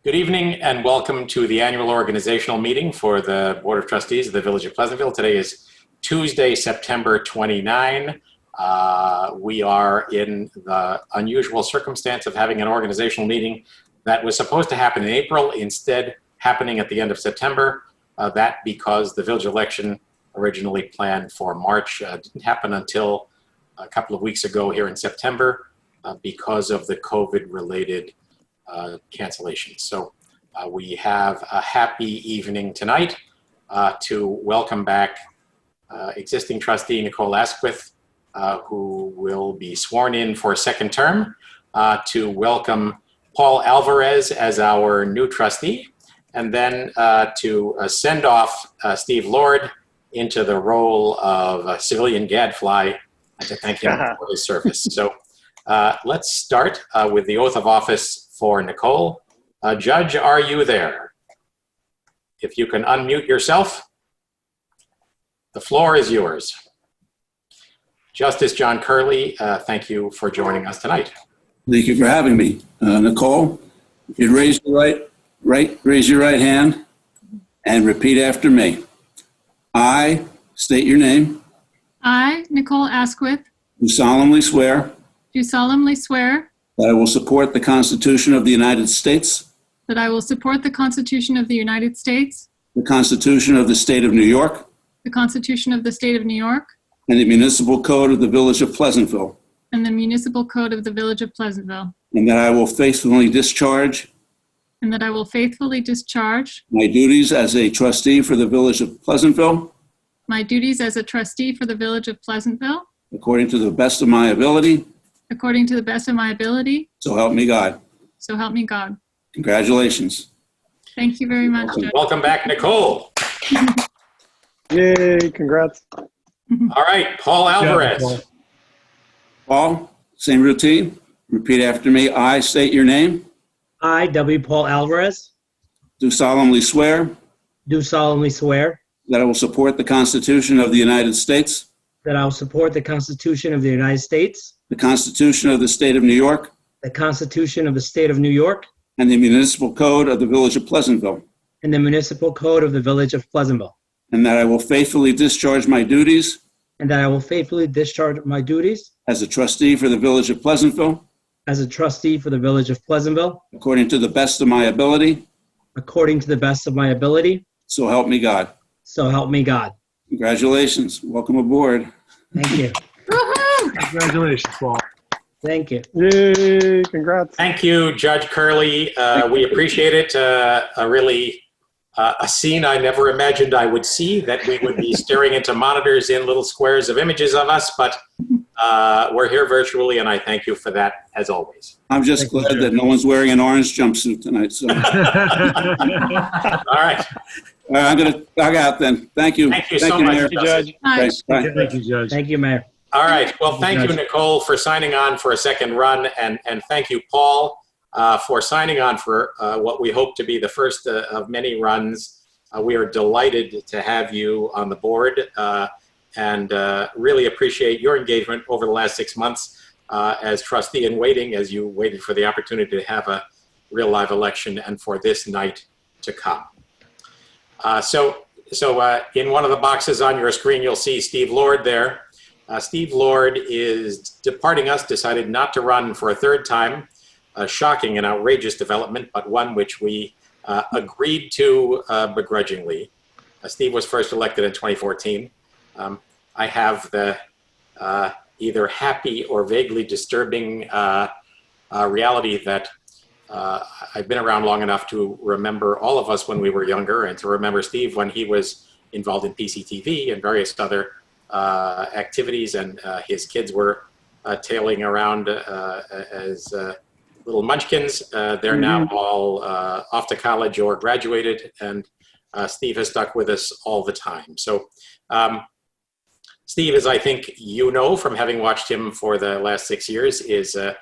Good evening and welcome to the annual organizational meeting for the Board of Trustees of the Village of Pleasantville. Today is Tuesday, September 29. We are in the unusual circumstance of having an organizational meeting that was supposed to happen in April, instead happening at the end of September. That because the village election originally planned for March didn't happen until a couple of weeks ago here in September because of the COVID-related cancellations. So we have a happy evening tonight to welcome back existing trustee Nicole Asquith, who will be sworn in for a second term, to welcome Paul Alvarez as our new trustee, and then to send off Steve Lord into the role of civilian gadfly and to thank him for his service. So let's start with the oath of office for Nicole. Judge, are you there? If you can unmute yourself, the floor is yours. Justice John Curley, thank you for joining us tonight. Thank you for having me. Nicole, if you'd raise your right hand and repeat after me. I state your name. I, Nicole Asquith, Do solemnly swear do solemnly swear that I will support the Constitution of the United States, that I will support the Constitution of the United States, the Constitution of the State of New York, the Constitution of the State of New York, and the Municipal Code of the Village of Pleasantville, and the Municipal Code of the Village of Pleasantville, and that I will faithfully discharge and that I will faithfully discharge my duties as a trustee for the Village of Pleasantville my duties as a trustee for the Village of Pleasantville according to the best of my ability, according to the best of my ability, so help me God. so help me God. Congratulations. Thank you very much, Judge. Welcome back, Nicole. Yay, congrats. All right, Paul Alvarez. Paul, same routine. Repeat after me. I state your name. I, W. Paul Alvarez, Do solemnly swear do solemnly swear that I will support the Constitution of the United States, that I will support the Constitution of the United States, the Constitution of the State of New York, the Constitution of the State of New York, and the Municipal Code of the Village of Pleasantville, and the Municipal Code of the Village of Pleasantville, and that I will faithfully discharge my duties and that I will faithfully discharge my duties as a trustee for the Village of Pleasantville as a trustee for the Village of Pleasantville according to the best of my ability, according to the best of my ability, so help me God. so help me God. Congratulations. Welcome aboard. Thank you. Congratulations, Paul. Thank you. Yay, congrats. Thank you, Judge Curley. We appreciate it. A scene I never imagined I would see, that we would be staring into monitors in little squares of images of us, but we're here virtually, and I thank you for that, as always. I'm just Thank you, glad Judge. that no one's wearing an orange jumpsuit tonight. So All right. I'm going to log out then. Thank you. Thank you so much, Mayor. Judge. Hi. Thanks. Bye. Thank you, Judge. Thank you, Mayor. All right. Well, thank you, Judge. Nicole, for signing on for a second run, and thank you, Paul, for signing on for what we hope to be the first of many runs. We are delighted to have you on the board and really appreciate your engagement over the last 6 months as trustee in waiting, as you waited for the opportunity to have a real live election and for this night to come. So in one of the boxes on your screen, you'll see Steve Lord there. Steve Lord is departing us, decided not to run for a third time. A shocking and outrageous development, but one which we agreed to begrudgingly. Steve was first elected in 2014. I have the either happy or vaguely disturbing reality that I've been around long enough to remember all of us when we were younger, and to remember Steve when he was involved in PCTV and various other activities, and his kids were tailing around as little munchkins. They're now all off to college or graduated, and Steve has stuck with us all the time. So Steve, as I think you know from having watched him for the last 6 years, is a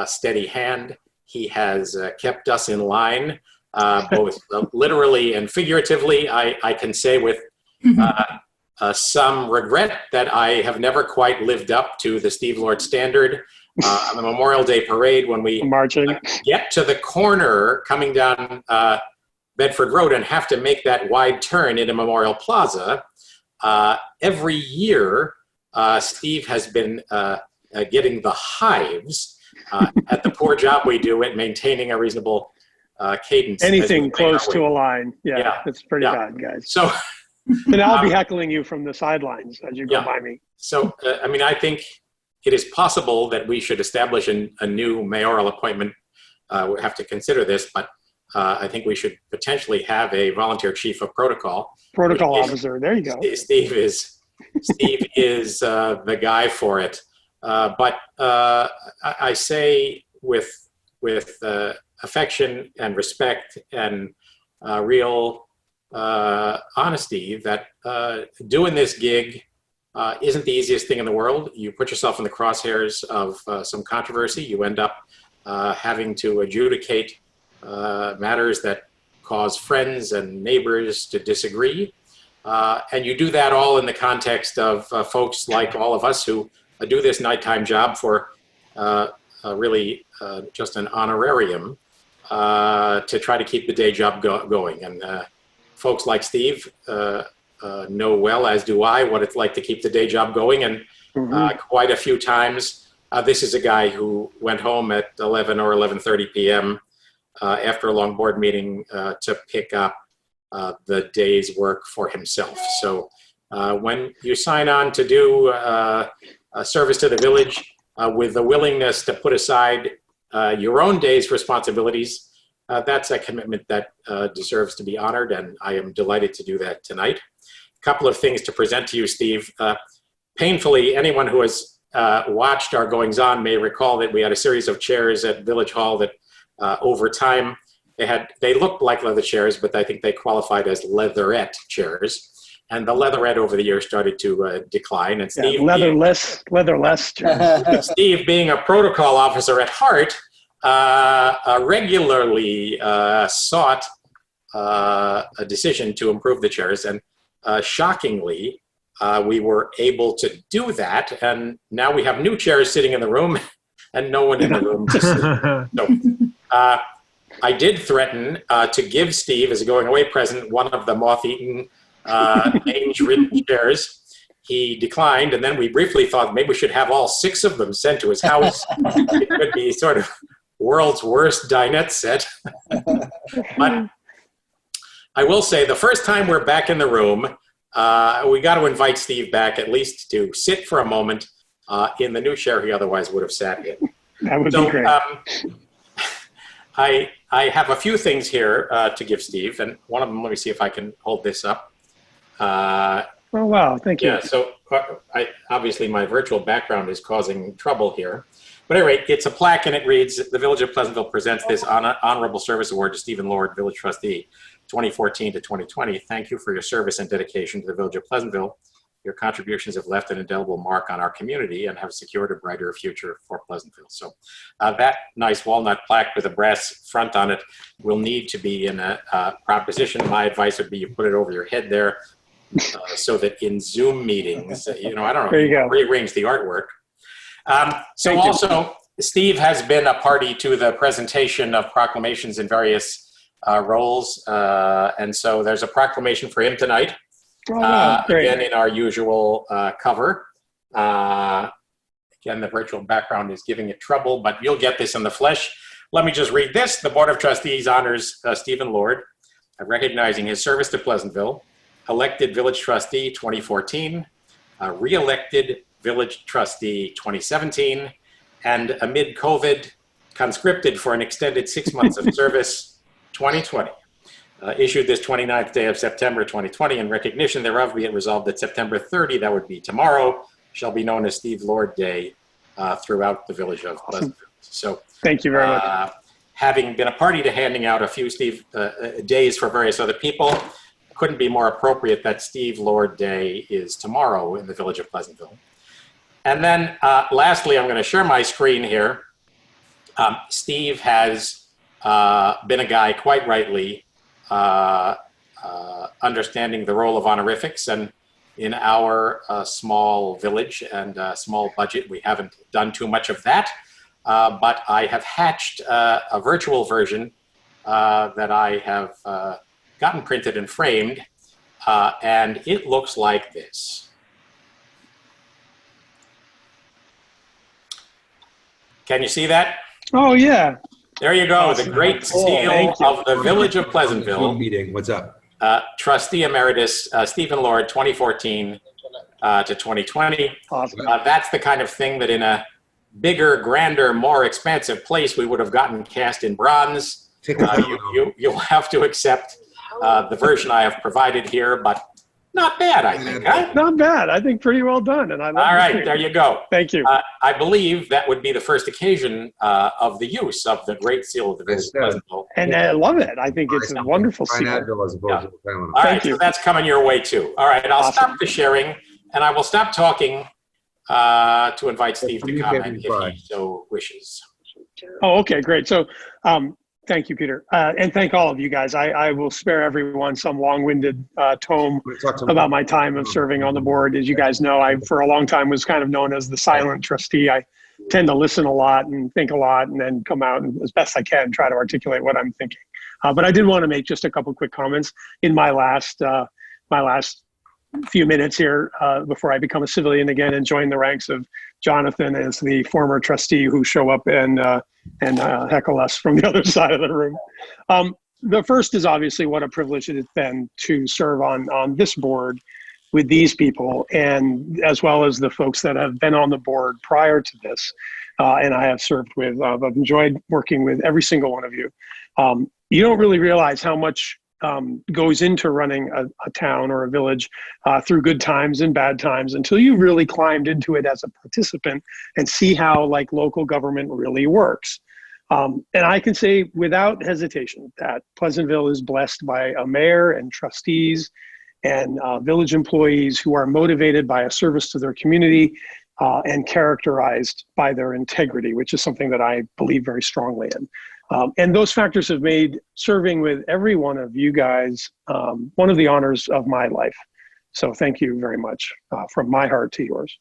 steady hand. He has kept us in line, both literally and figuratively. I can say with some regret that I have never quite lived up to the Steve Lord standard. On the Memorial Day parade, when we Marching. get to the corner coming down Bedford Road and have to make that wide turn into Memorial Plaza, every year Steve has been getting the hives at the poor job we do at maintaining a reasonable cadence. as we Anything make close our to way. a line. Yeah, Yeah. it's pretty Yeah. bad, guys. So, And I'll be heckling you from the sidelines as you go Yeah. by me. I mean, I think it is possible that we should establish a new mayoral appointment. We have to consider this, but I think we should potentially have a volunteer chief of protocol. Protocol Which is- officer. There you go. Steve is the guy for it. But I say with affection and respect and real honesty that doing this gig isn't the easiest thing in the world. You put yourself in the crosshairs of some controversy. You end up having to adjudicate matters that cause friends and neighbors to disagree. And you do that all in the context of folks like all of us who do this nighttime job for really just an honorarium to try to keep the day job going. And folks like Steve know well, as do I, what it's like to keep the day job going. And quite a few times, this is a guy who went home at 11 or 11:30 p.m. After a long board meeting to pick up the day's work for himself. So when you sign on to do a service to the village with the willingness to put aside your own day's responsibilities, that's a commitment that deserves to be honored, and I am delighted to do that tonight. A couple of things to present to you, Steve. Painfully, anyone who has watched our goings-on may recall that we had a series of chairs at Village Hall that over time, they looked like leather chairs, but I think they qualified as leatherette chairs. And the leatherette over the years started to decline. And Steve, leatherless. Steve, being a protocol officer at heart, regularly sought a decision to improve the chairs. And shockingly, we were able to do that. And now we have new chairs sitting in the room and no one in the room to sit. So I did threaten to give Steve, as a going away present, one of the moth-eaten, mange-ridden chairs. He declined, and then we briefly thought maybe we should have all 6 of them sent to his house. It could be sort of world's worst dinette set. But I will say, the first time we're back in the room, we got to invite Steve back at least to sit for a moment in the new chair he otherwise would have sat in. That would be great. I have a few things here to give Steve, and one of them, let me see if I can hold this up. Oh, wow. Thank you. Yeah, so obviously my virtual background is causing trouble here. But anyway, it's a plaque and it reads, the Village of Pleasantville presents this Honorable Service Award to Stephen Lord, Village Trustee, 2014 to 2020. Thank you for your service and dedication to the Village of Pleasantville. Your contributions have left an indelible mark on our community and have secured a brighter future for Pleasantville. So that nice walnut plaque with a brass front on it will need to be in a proud position. My advice would be you put it over your head there so that in Zoom meetings, I don't know, There you go. rearrange the artwork. So Thank you. also, Steve has been a party to the presentation of proclamations in various roles. And so there's a proclamation for him tonight. Oh, wow. Great. Again, in our usual cover. Again, the virtual background is giving it trouble, but you'll get this in the flesh. Let me just read this. The Board of Trustees honors Stephen Lord, recognizing his service to Pleasantville, elected Village Trustee 2014, re-elected Village Trustee 2017, and amid COVID, conscripted for an extended 6 months of service 2020. Issued this 29th day of September 2020. In recognition thereof, be it resolved that September 30, that would be tomorrow, shall be known as Steve Lord Day throughout the Village of Pleasantville. So Thank you very much. having been a party to handing out a few Steve days for various other people, couldn't be more appropriate that Steve Lord Day is tomorrow in the Village of Pleasantville. And then lastly, I'm going to share my screen here. Steve has been a guy, quite rightly, understanding the role of honorifics. And in our small village and small budget. We haven't done too much of that, but I have hatched a virtual version that I have gotten printed and framed, and it looks like this. Can you see that? Oh, yeah. There you go, the great seal of the Village of Pleasantville. Meeting. What's up? Trustee Emeritus Stephen Lord, 2014 to 2020. Awesome. That's the kind of thing that in a bigger, grander, more expansive place we would have gotten cast in bronze. You'll have to accept the version I have provided here, but not bad, I think. Huh? Not bad. I think pretty well done. And I love All right, there you go. Thank you. I believe that would be the first occasion of the use of the Great Seal of the Village of Pleasantville. And I love it. I think it's a wonderful Fine seal. Advil as opposed to the Tylenol. All right, Thank you. so that's coming your way too. All right, I'll Awesome. stop the sharing, and I will stop talking to invite Steve to You comment can if try. he so wishes. Oh, okay, great. So thank you, Peter. And thank all of you guys. I will spare everyone some long-winded tome about my time of serving on the board. As you guys know, I, for a long time, was kind of known as the silent trustee. I tend to listen a lot and think a lot and then come out and, as best I can, try to articulate what I'm thinking. But I did want to make just a couple quick comments in my last few minutes here before I become a civilian again and join the ranks of Jonathan as the former trustee who show up and heckle us from the other side of the room. The first is obviously what a privilege it has been to serve on this board with these people, and as well as the folks that have been on the board prior to this, and I have served with. I've enjoyed working with every single one of you. You don't really realize how much goes into running a town or a village through good times and bad times until you really climbed into it as a participant and see how like local government really works. And I can say without hesitation that Pleasantville is blessed by a mayor and trustees and village employees who are motivated by a service to their community and characterized by their integrity, which is something that I believe very strongly in. And those factors have made serving with every one of you guys one of the honors of my life. So thank you very much from my heart to yours.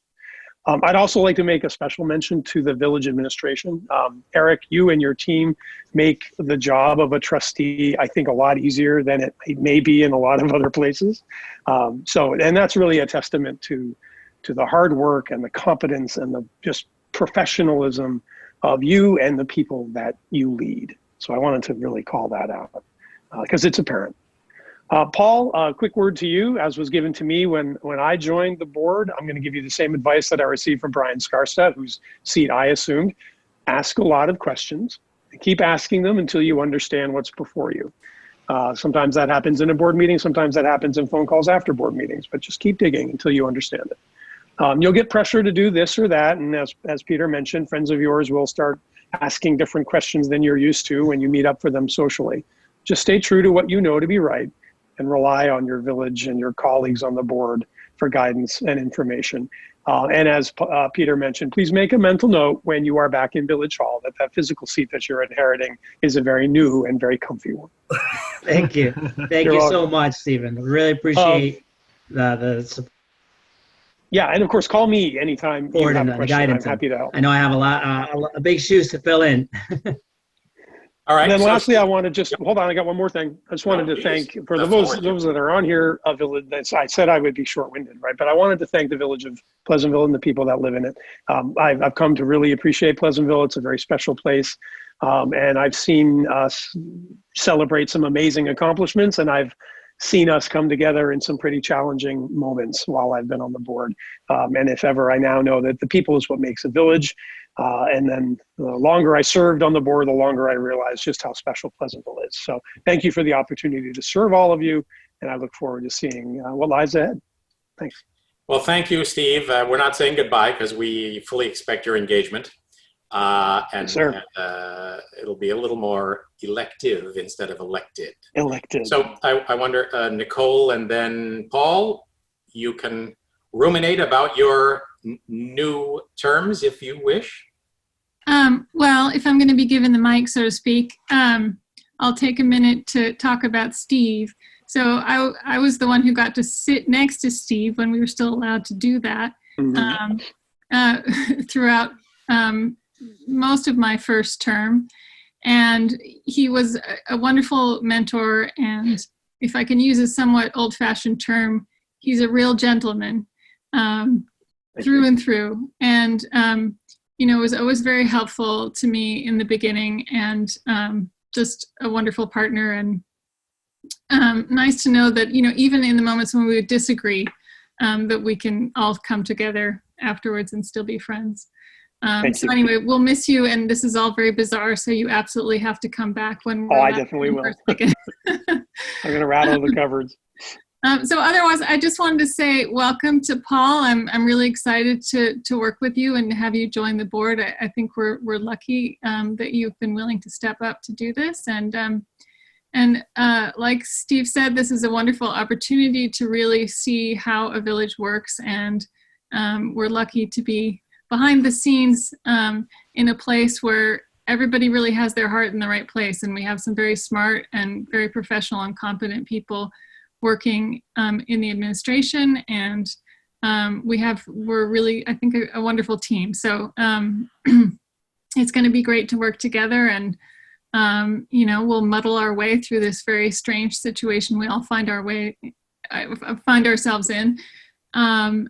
I'd also like to make a special mention to the village administration. Eric, you and your team make the job of a trustee, I think, a lot easier than it may be in a lot of other places. And that's really a testament to the hard work and the competence and the just professionalism of you and the people that you lead. So I wanted to really call that out because it's apparent. Paul, a quick word to you, as was given to me when I joined the board. I'm going to give you the same advice that I received from Brian Skarstad, whose seat I assumed. Ask a lot of questions and keep asking them until you understand what's before you. Sometimes that happens in a board meeting. Sometimes that happens in phone calls after board meetings, but just keep digging until you understand it. You'll get pressure to do this or that. And as Peter mentioned, friends of yours will start asking different questions than you're used to when you meet up for them socially. Just stay true to what you know to be right and rely on your village and your colleagues on the board for guidance and information. And as Peter mentioned, please make a mental note when you are back in Village Hall that physical seat that you're inheriting is a very new and very comfy one. Thank you. Thank you so much, Stephen. Really appreciate the support. Yeah, and of course, call me anytime you have a question. I'm happy to help. I know I have a big shoes to fill in. All right. And then lastly, I want to just, hold on, I got one more thing. I just wanted to thank, for those that are on here, I said I would be short-winded, right? But I wanted to thank the village of Pleasantville and the people that live in it. I've come to really appreciate Pleasantville. It's a very special place. And I've seen us celebrate some amazing accomplishments, and I've seen us come together in some pretty challenging moments while I've been on the board. And if ever, I now know that the people is what makes a village. And then the longer I served on the board, the longer I realized just how special Pleasantville is. So thank you for the opportunity to serve all of you. And I look forward to seeing what lies ahead. Thanks. Well, thank you, Steve. We're not saying goodbye because we fully expect your engagement. And it'll be a little more elective instead of elected. Elected. So I wonder, Nicole and then Paul, you can ruminate about your new terms if you wish. Well, if I'm going to be given the mic, so to speak, I'll take a minute to talk about Steve. So I was the one who got to sit next to Steve when we were still allowed to do that throughout most of my first term. And he was a wonderful mentor. And if I can use a somewhat old-fashioned term, he's a real gentleman through and through. And, it was always very helpful to me in the beginning, and just a wonderful partner. And nice to know that, even in the moments when we would disagree, that we can all come together afterwards and still be friends. So anyway, we'll miss you, and this is all very bizarre, so you absolutely have to come back when we're I definitely will. I'm going to rattle the cupboards. So otherwise, I just wanted to say welcome to Paul. I'm really excited to work with you and have you join the board. I think we're lucky that you've been willing to step up to do this. And like Steve said, this is a wonderful opportunity to really see how a village works. And we're lucky to be behind the scenes in a place where everybody really has their heart in the right place. And we have some very smart and very professional and competent people working in the administration. And we're really, I think, a wonderful team. So it's going to be great to work together, and we'll muddle our way through this very strange situation we all find ourselves in, and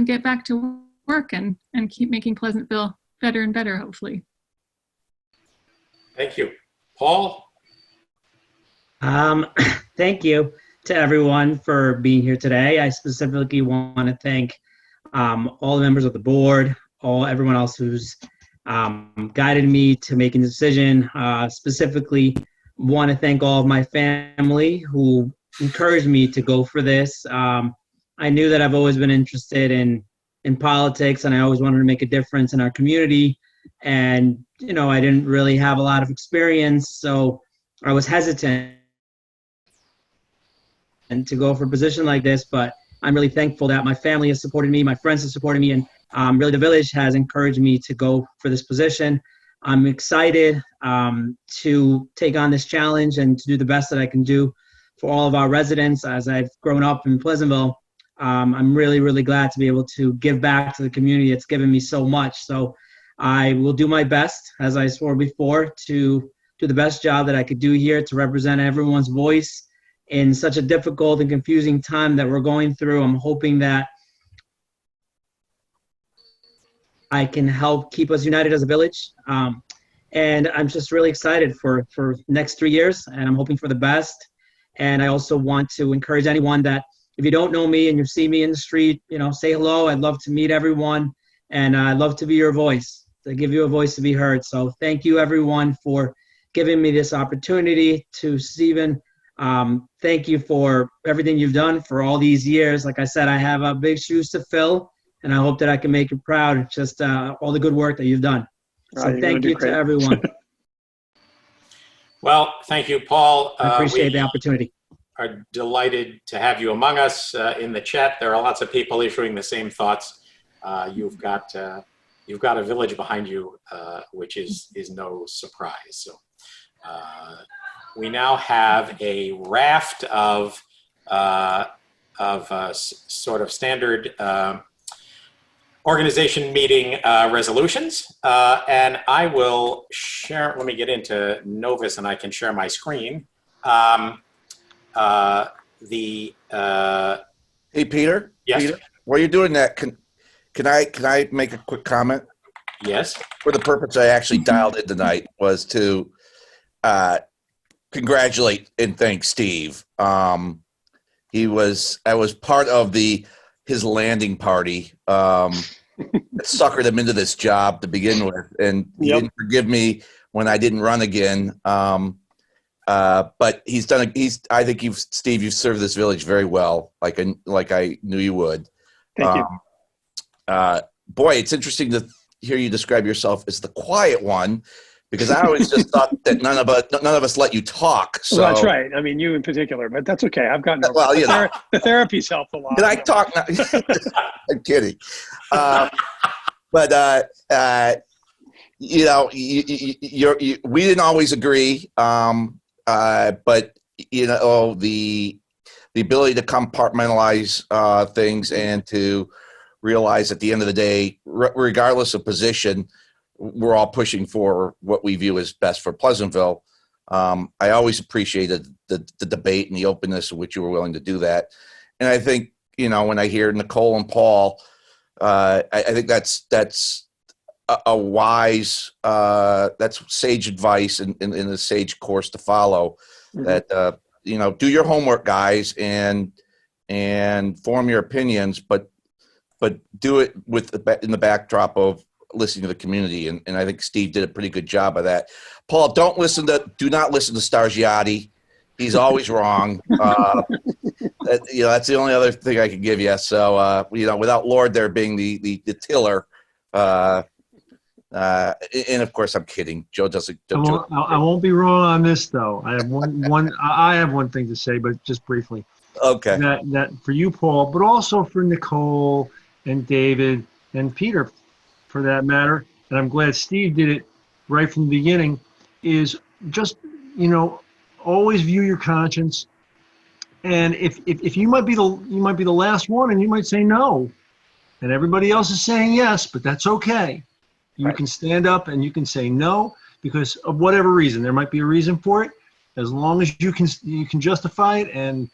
get back to work and keep making Pleasantville better and better, hopefully. Thank you. Paul? Thank you to everyone for being here today. I specifically want to thank all the members of the board, everyone else who's guided me to making the decision. Specifically, want to thank all of my family who encouraged me to go for this. I knew that I've always been interested in politics, and I always wanted to make a difference in our community. And, I didn't really have a lot of experience, so I was hesitant and to go for a position like this, but I'm really thankful that my family has supported me, my friends have supported me, and really the village has encouraged me to go for this position. I'm excited to take on this challenge and to do the best that I can do for all of our residents. As I've grown up in Pleasantville, I'm really, really glad to be able to give back to the community. It's given me so much. So I will do my best, as I swore before, to do the best job that I could do here to represent everyone's voice in such a difficult and confusing time that we're going through. I'm hoping that I can help keep us united as a village. And I'm just really excited for next 3 years, and I'm hoping for the best. And I also want to encourage anyone that if you don't know me and you see me in the street, say hello. I'd love to meet everyone, and I'd love to be your voice, to give you a voice to be heard. So thank you, everyone, for giving me this opportunity. To Stephen, thank you for everything you've done for all these years. Like I said, I have big shoes to fill, and I hope that I can make you proud, just all the good work that you've done. So thank you to everyone. Well, thank you, Paul. I appreciate the opportunity. Are delighted to have you among us in the chat. There are lots of people issuing the same thoughts. You've got a village behind you, which is no surprise. So we now have a raft of sort of standard organization meeting resolutions, and I will share. Let me get into Novus, and I can share my screen. Hey, Peter. Yes. Peter, while you're doing that, can I make a quick comment? Yes. For the purpose I actually dialed in tonight was to congratulate and thank Steve. I was part of his landing party. Suckered him into this job to begin with, and he didn't forgive me when I didn't run again. But he's done. I think Steve, you've served this village very well, like I knew you would. Thank you. Boy, it's interesting to hear you describe yourself as the quiet one, because I always just thought that none of us let you talk. So well, that's right. I mean, you in particular, but that's okay. I've gotten well, the therapy's helped a lot. Did I talk now? I'm kidding. But you know, we didn't always agree, but you know, the ability to compartmentalize things and to realize at the end of the day, regardless of position, we're all pushing for what we view as best for Pleasantville. I always appreciated the debate and the openness in which you were willing to do that. And I think, you know, when I hear Nicole and Paul, I think that's a wise, that's sage advice and a sage course to follow. Mhm. That you know, do your homework, guys, and form your opinions, but do it in the backdrop of listening to the community. And I think Steve did a pretty good job of that. Paul, do not listen to Stargiotti. He's always wrong. You know, that's the only other thing I can give you. So, you know, without Lord there being the tiller, and of course I'm kidding. Joe doesn't. I won't be wrong on this though. I have one thing to say, but just briefly. Okay. That for you, Paul, but also for Nicole and David and Peter, for that matter. And I'm glad Steve did it right from the beginning. Is just, you know, always view your conscience. And if you might be the last one, and you might say no, and everybody else is saying yes, but that's okay. You can stand up and you can say no because of whatever reason. There might be a reason for it. As long as you can justify it and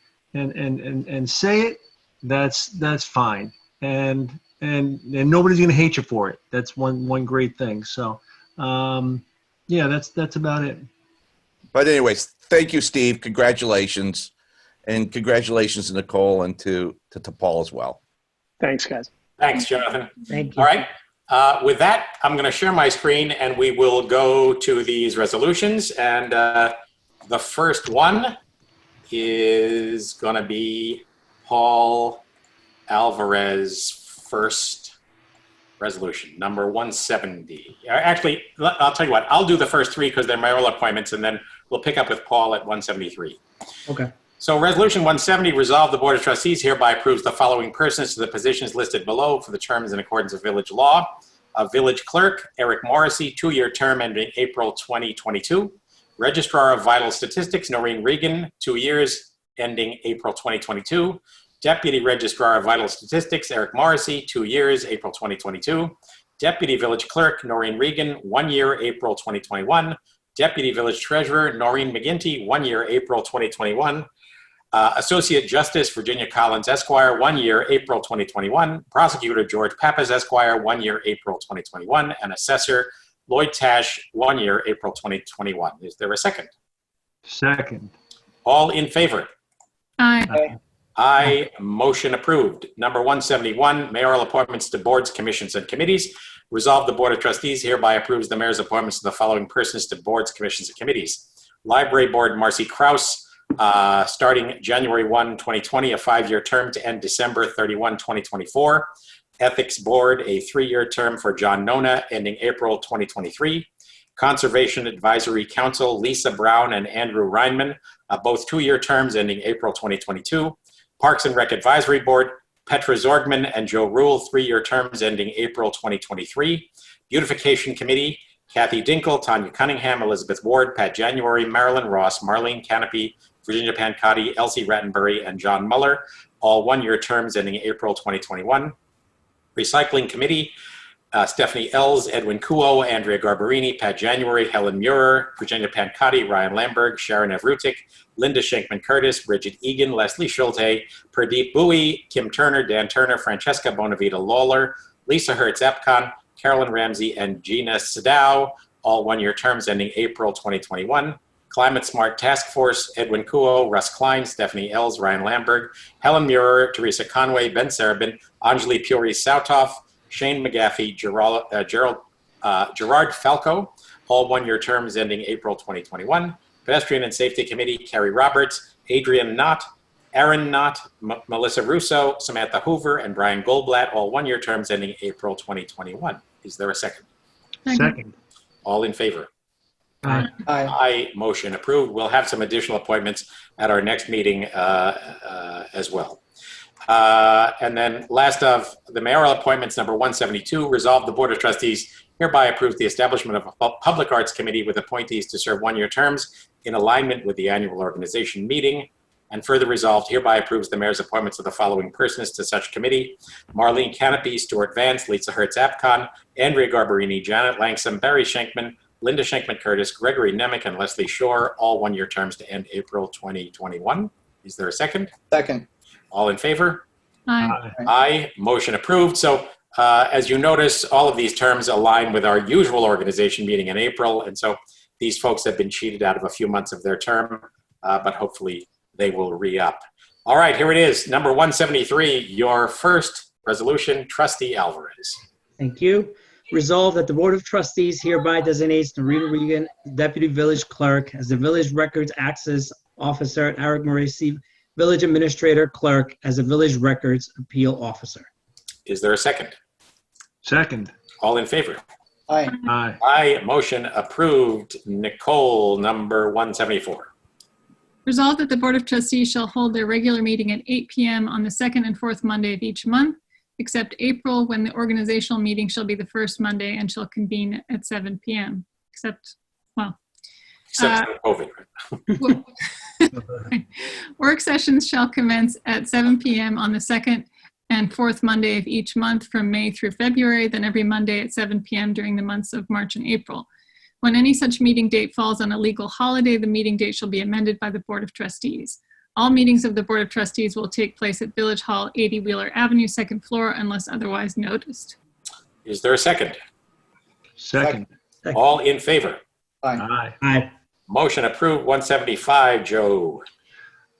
say it, that's fine. And nobody's going to hate you for it. That's one great thing. So, yeah, that's about it. But anyways, thank you, Steve. Congratulations. And congratulations to Nicole and to Paul as well. Thanks, guys. Thanks, Jonathan. Thank you. All right. With that, I'm going to share my screen and we will go to these resolutions. And the first one is going to be Paul Alvarez first resolution, number 170. Actually, I'll tell you what, I'll do the first three because they're mayoral appointments, and then we'll pick up with Paul at 173. Okay. So Resolution 170, resolve the Board of Trustees hereby approves the following persons to the positions listed below for the terms in accordance with village law. Village Clerk, Eric Morrissey, 2-year term ending April 2022. Registrar of Vital Statistics, Noreen Regan, 2 years ending April 2022. Deputy Registrar of Vital Statistics, Eric Morrissey, 2 years, April 2022. Deputy Village Clerk, Noreen Regan, 1 year, April 2021. Deputy Village Treasurer, Noreen McGinty, 1 year, April 2021. Associate Justice Virginia Collins, Esquire, 1 year, April 2021. Prosecutor George Pappas, Esquire, 1 year, April 2021. And Assessor Lloyd Tash, 1 year, April 2021. Is there a second? Second. All in favor? Aye. Aye. Motion approved. Number 171, mayoral appointments to boards, commissions, and committees. Resolve the Board of Trustees hereby approves the mayor's appointments to the following persons to boards, commissions, and committees. Library Board, Marcy Kraus, starting January 1, 2020, a 5-year term to end December 31, 2024. Ethics Board, a 3-year term for John Nona, ending April 2023. Conservation Advisory Council, Lisa Brown and Andrew Reinman, both 2-year terms ending April 2022. Parks and Rec Advisory Board, Petra Zorgman and Joe Rule, 3-year terms ending April 2023. Beautification Committee, Kathy Dinkle, Tanya Cunningham, Elizabeth Ward, Pat January, Marilyn Ross, Marlene Canopy, Virginia Pancotti, Elsie Rattenbury, and John Muller, all 1-year terms ending April 2021. Recycling Committee, Stephanie Els, Edwin Kuo, Andrea Garbarini, Pat January, Helen Muir, Virginia Pancotti, Ryan Lamberg, Sharon Evrutik, Linda Schenkman-Curtis, Bridget Egan, Leslie Schulte, Pradeep Bowie, Kim Turner, Dan Turner, Francesca Bonavita Lawler, Lisa Hertz-Epcon, Carolyn Ramsey, and Gina Sadao, all 1-year terms ending April 2021. Climate Smart Task Force, Edwin Kuo, Russ Klein, Stephanie Els, Ryan Lamberg, Helen Muir, Teresa Conway, Ben Sarabin, Anjali Puri-Sautoff, Shane McGaffey, Gerard Falco, all 1-year terms ending April 2021. Pedestrian and Safety Committee, Carrie Roberts, Adrian Knott, Aaron Knott, Melissa Russo, Samantha Hoover, and Brian Goldblatt, all 1-year terms ending April 2021. Is there a second? Second. All in favor? Aye. Aye. Motion approved. We'll have some additional appointments at our next meeting as well. And then last of the mayoral appointments, number 172, resolve the Board of Trustees hereby approves the establishment of a Public Arts Committee with appointees to serve one-year terms in alignment with the annual organization meeting. And further resolved, hereby approves the mayor's appointments of the following persons to such committee: Marlene Canopy, Stuart Vance, Lisa Hertz-Apcon, Andrea Garbarini, Janet Langsam, Barry Schenkman, Linda Schenkman-Curtis, Gregory Nemec, and Leslie Shore, all one-year terms to end April 2021. Is there a second? Second. All in favor? Aye. Aye. Motion approved. So as you notice, all of these terms align with our usual organization meeting in April. And so these folks have been cheated out of a few months of their term, but hopefully they will re-up. All right, here it is. Number 173, your first resolution, Trustee Alvarez. Thank you. Resolved that the Board of Trustees hereby designates Noreen Regan, Deputy Village Clerk, as the Village Records Access Officer, and Eric Morisi, Village Administrator Clerk, as a Village Records Appeal Officer. Is there a second? Second. All in favor? Aye. Aye. Aye. Motion approved. Nicole, number 174. Resolved that the Board of Trustees shall hold their regular meeting at 8 p.m. on the second and fourth Monday of each month, except April, when the organizational meeting shall be the first Monday and shall convene at 7 p.m. Except Except for COVID. Right? Work sessions shall commence at 7 p.m. on the second and fourth Monday of each month from May through February, then every Monday at 7 p.m. during the months of March and April. When any such meeting date falls on a legal holiday, the meeting date shall be amended by the Board of Trustees. All meetings of the Board of Trustees will take place at Village Hall, 80 Wheeler Avenue, second floor, unless otherwise noticed. Is there a second? Second. All in favor? Aye. Aye. Aye. Motion approved. 175, Joe.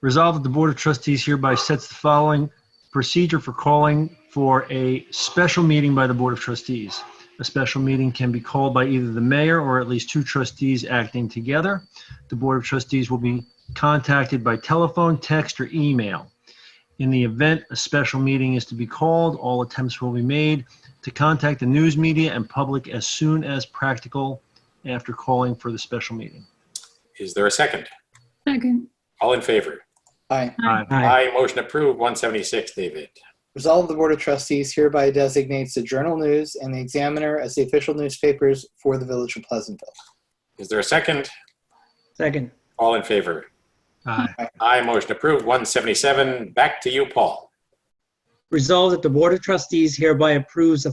Resolved that the Board of Trustees hereby sets the following procedure for calling for a special meeting by the Board of Trustees. A special meeting can be called by either the mayor or at least two trustees acting together. The Board of Trustees will be contacted by telephone, text, or email. In the event a special meeting is to be called, all attempts will be made to contact the news media and public as soon as practical after calling for the special meeting. Is there a second? Second. All in favor? Aye. Aye. Aye. Motion approved. 176, David. Resolved, the Board of Trustees hereby designates the Journal News and the Examiner as the official newspapers for the Village of Pleasantville. Is there a second? Second. All in favor? Aye. Aye. Motion approved. 177. Back to you, Paul. Resolved that the Board of Trustees hereby approves the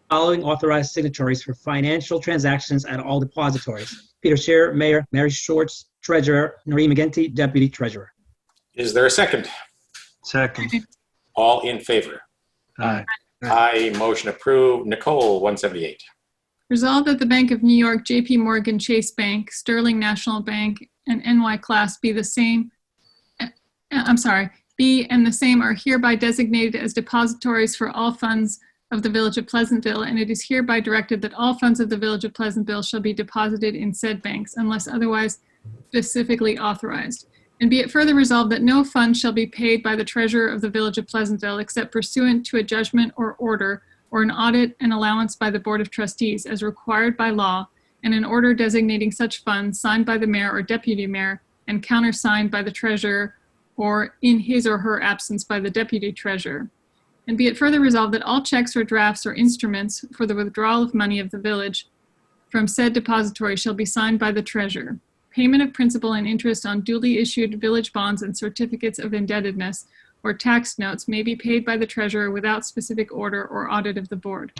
following authorized signatories for financial transactions at all depositories: Peter Scheer, Mayor; Mary Schwartz, Treasurer; Noreen McGinty, Deputy Treasurer. Is there a second? Second. All in favor? Aye. Aye. Motion approved. Nicole, 178. Resolved that the Bank of New York, JP Morgan Chase Bank, Sterling National Bank, and NY Class be the same, be and the same are hereby designated as depositories for all funds of the Village of Pleasantville, and it is hereby directed that all funds of the Village of Pleasantville shall be deposited in said banks unless otherwise specifically authorized. And be it further resolved that no fund shall be paid by the Treasurer of the Village of Pleasantville except pursuant to a judgment or order or an audit and allowance by the Board of Trustees as required by law, and an order designating such funds signed by the mayor or deputy mayor and countersigned by the treasurer or in his or her absence by the deputy treasurer. And be it further resolved that all checks or drafts or instruments for the withdrawal of money of the village from said depository shall be signed by the treasurer. Payment of principal and interest on duly issued village bonds and certificates of indebtedness or tax notes may be paid by the treasurer without specific order or audit of the board.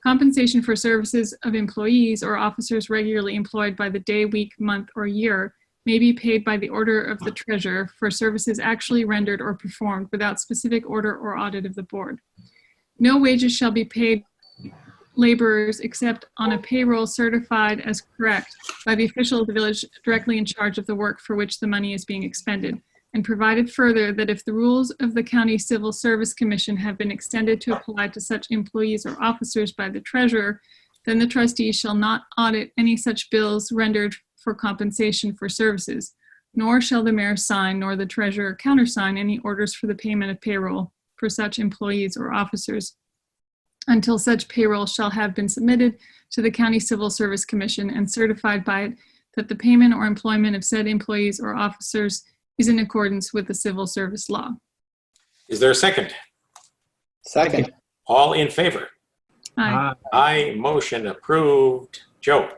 Compensation for services of employees or officers regularly employed by the day, week, month, or year may be paid by the order of the treasurer for services actually rendered or performed without specific order or audit of the board. No wages shall be paid laborers except on a payroll certified as correct by the official of the village directly in charge of the work for which the money is being expended, and provided further that if the rules of the County Civil Service Commission have been extended to apply to such employees or officers by the treasurer, then the trustees shall not audit any such bills rendered for compensation for services, nor shall the mayor sign nor the treasurer countersign any orders for the payment of payroll for such employees or officers until such payroll shall have been submitted to the County Civil Service Commission and certified by it that the payment or employment of said employees or officers is in accordance with the civil service law. Is there a second? Second. All in favor? Aye. Aye. Motion approved. Joe?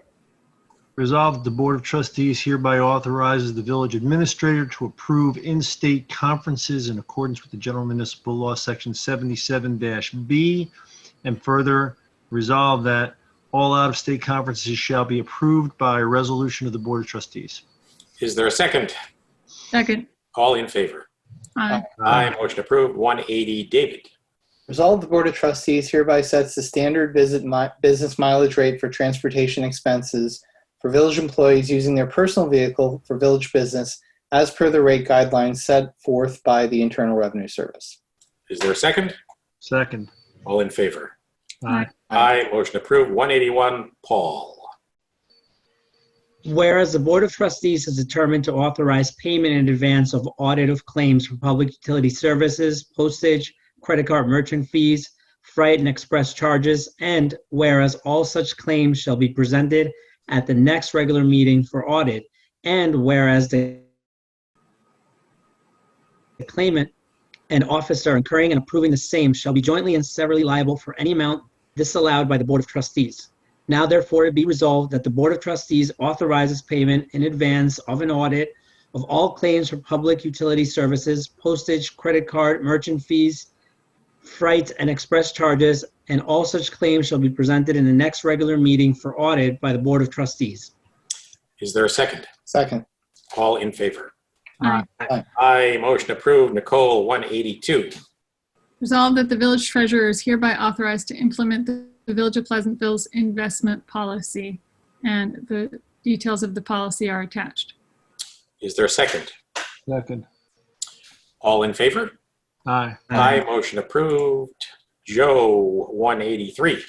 Resolved, the Board of Trustees hereby authorizes the village administrator to approve in-state conferences in accordance with the General Municipal Law, Section 77-B, and further resolve that all out-of-state conferences shall be approved by resolution of the Board of Trustees. Is there a second? Second. All in favor? Aye. Aye. Motion approved. 180, David? Resolved, the Board of Trustees hereby sets the standard business mileage rate for transportation expenses for village employees using their personal vehicle for village business as per the rate guidelines set forth by the Internal Revenue Service. Is there a second? Second. All in favor? Aye. Aye. Motion approved. 181, Paul? Whereas the Board of Trustees has determined to authorize payment in advance of audit of claims for public utility services, postage, credit card merchant fees, freight and express charges, and whereas all such claims shall be presented at the next regular meeting for audit, and whereas the claimant and officer incurring and approving the same shall be jointly and severally liable for any amount disallowed by the Board of Trustees. Now therefore it be resolved that the Board of Trustees authorizes payment in advance of an audit of all claims for public utility services, postage, credit card, merchant fees, freight and express charges, and all such claims shall be presented in the next regular meeting for audit by the Board of Trustees. Is there a second? Second. All in favor? Aye. Aye. Motion approved. Nicole? 182. Resolved that the village treasurer is hereby authorized to implement the Village of Pleasantville's investment policy, and the details of the policy are attached. Is there a second? Second. All in favor? Aye. Aye. Motion approved. Joe? 183.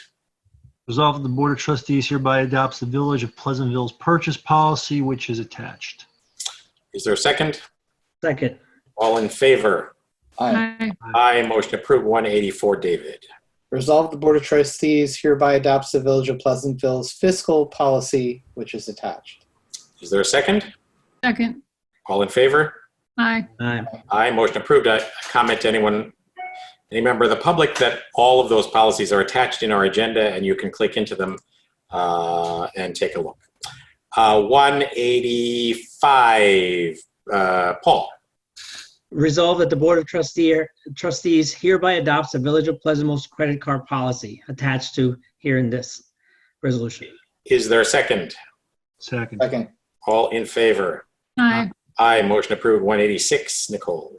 Resolved that the Board of Trustees hereby adopts the Village of Pleasantville's purchase policy, which is attached. Is there a second? Second. All in favor? Aye. Aye. Aye. Motion approved. 184, David? Resolved, the Board of Trustees hereby adopts the Village of Pleasantville's fiscal policy, which is attached. Is there a second? Second. All in favor? Aye. Aye. Aye. Motion approved. I comment to any member of the public that all of those policies are attached in our agenda, and you can click into them and take a look. 185, Paul? Resolved that the Board of Trustees hereby adopts the Village of Pleasantville's credit card policy attached to here in this resolution. Is there a second? Second. Second. All in favor? Aye. Aye. Motion approved. 186, Nicole?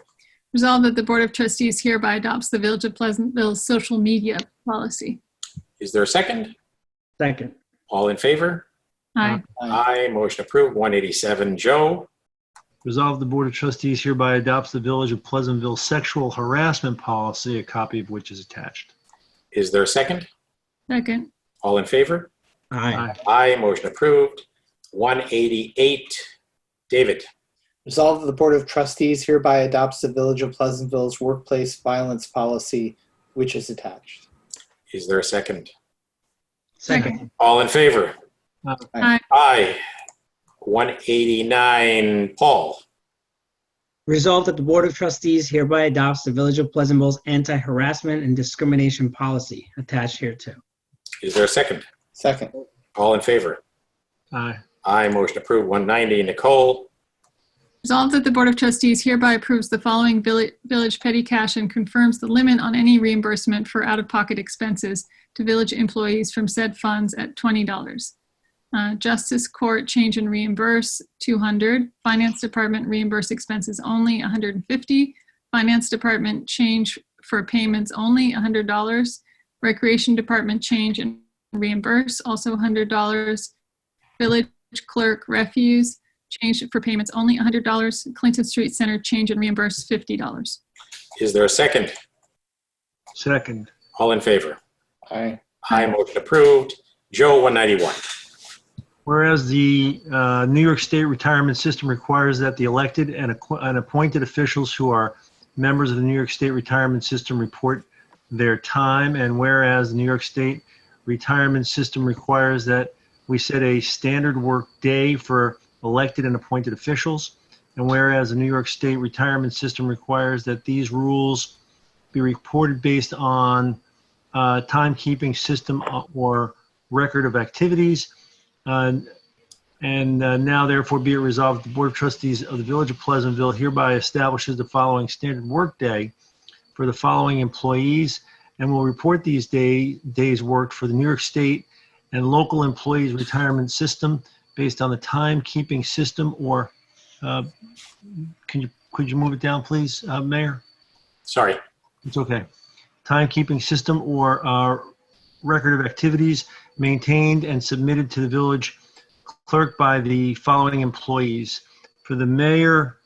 Resolved that the Board of Trustees hereby adopts the Village of Pleasantville's social media policy. Is there a second? Second. All in favor? Aye. Aye. Motion approved. 187, Joe? Resolved the Board of Trustees hereby adopts the Village of Pleasantville sexual harassment policy, a copy of which is attached. Is there a second? Second. All in favor? Aye. Aye. Motion approved. 188, David? Resolved, the Board of Trustees hereby adopts the Village of Pleasantville's workplace violence policy, which is attached. Is there a second? Second. All in favor? Aye. Aye. 189, Paul? Resolved that the Board of Trustees hereby adopts the Village of Pleasantville's anti-harassment and discrimination policy attached here too. Is there a second? Second. All in favor? Aye. Aye. Motion approved. 190, Nicole? Resolved that the Board of Trustees hereby approves the following village petty cash and confirms the limit on any reimbursement for out-of-pocket expenses to village employees from said funds at $20. Justice Court change and reimburse, $200. Finance Department reimburse expenses only, $150. Finance Department change for payments only, $100. Recreation Department change and reimburse, also $100. Village Clerk refuse, change for payments only, $100. Clinton Street Center change and reimburse, $50. Is there a second? Second. All in favor? Aye. Aye. Motion approved. Joe? 191. Whereas the New York State retirement system requires that the elected and appointed officials who are members of the New York State retirement system report their time, and whereas the New York State retirement system requires that we set a standard work day for elected and appointed officials, And whereas the New York State retirement system requires that these rules be reported based on timekeeping system or record of activities. Now, therefore, be it resolved, the Board of Trustees of the Village of Pleasantville hereby establishes the following standard workday for the following employees and will report these days worked for the New York State and local employees retirement system based on the timekeeping system or, could you move it down, please, Mayor? Sorry. It's okay. Timekeeping system or record of activities maintained and submitted to the village clerk by the following employees. For the mayor,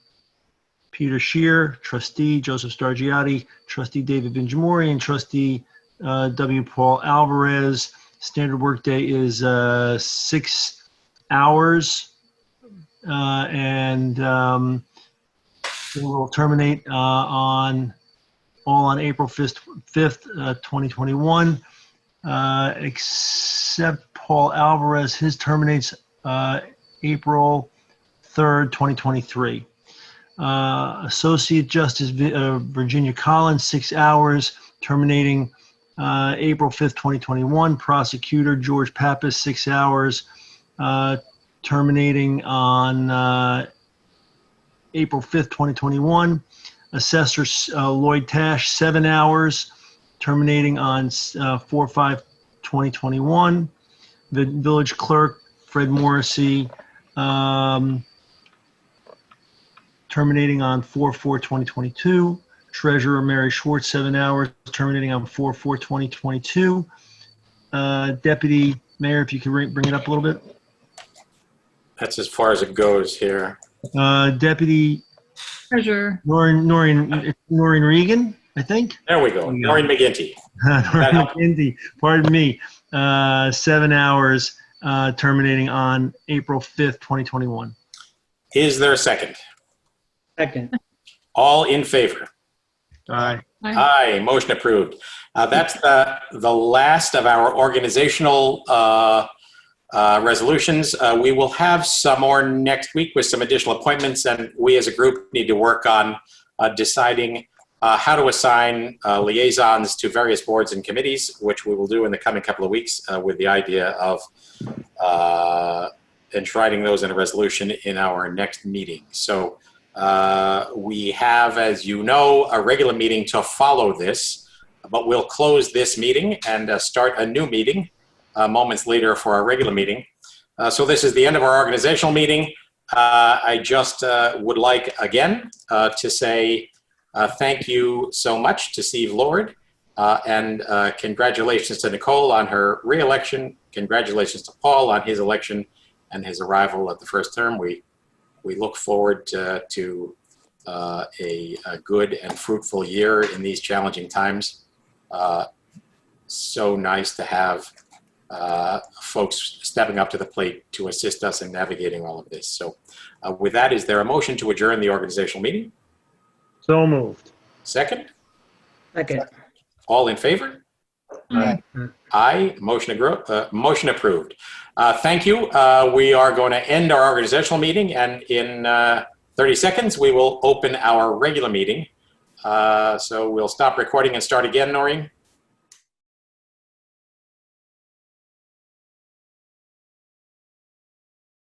Peter Shear, trustee Joseph Stargiotti, trustee David Benjamori, and trustee W. Paul Alvarez. Standard workday is 6 hours, and it will terminate on April 5th, 2021, except Paul Alvarez. His terminates April 3rd, 2023. Associate Justice Virginia Collins, 6 hours, terminating April 5th, 2021. Prosecutor George Pappas, 6 hours, terminating on April 5th, 2021. Assessor Lloyd Tash, 7 hours, terminating on 4/5/2021. The village clerk Fred Morrissey, terminating on 4/4/2022. Treasurer Mary Schwartz, 7 hours, terminating on 4/4/2022. Deputy Mayor, if you could bring it up a little bit. That's as far as it goes here. Deputy Treasurer. Noreen Regan, I think. There we go. Noreen McGinty. Noreen McGinty, pardon me. 7 hours, terminating on April 5th, 2021. Is there a second? Second. All in favor? Aye. Aye, motion approved. That's the last of our organizational resolutions. We will have some more next week with some additional appointments, and we as a group need to work on deciding how to assign liaisons to various boards and committees, which we will do in the coming couple of weeks with the idea of enshrining those in a resolution in our next meeting. So we have, as you know, a regular meeting to follow this, but we'll close this meeting and start a new meeting moments later for our regular meeting. So this is the end of our organizational meeting. I just would like again to say thank you so much to Steve Lord, and congratulations to Nicole on her re-election. Congratulations to Paul on his election and his arrival at the first term. We look forward to a good and fruitful year in these challenging times. So nice to have folks stepping up to the plate to assist us in navigating all of this. So with that, is there a motion to adjourn the organizational meeting? So moved. Second? Second. All in favor? Aye. Aye. Motion approved. Thank you. We are going to end our organizational meeting, and in 30 seconds, we will open our regular meeting. So we'll stop recording and start again, Noreen.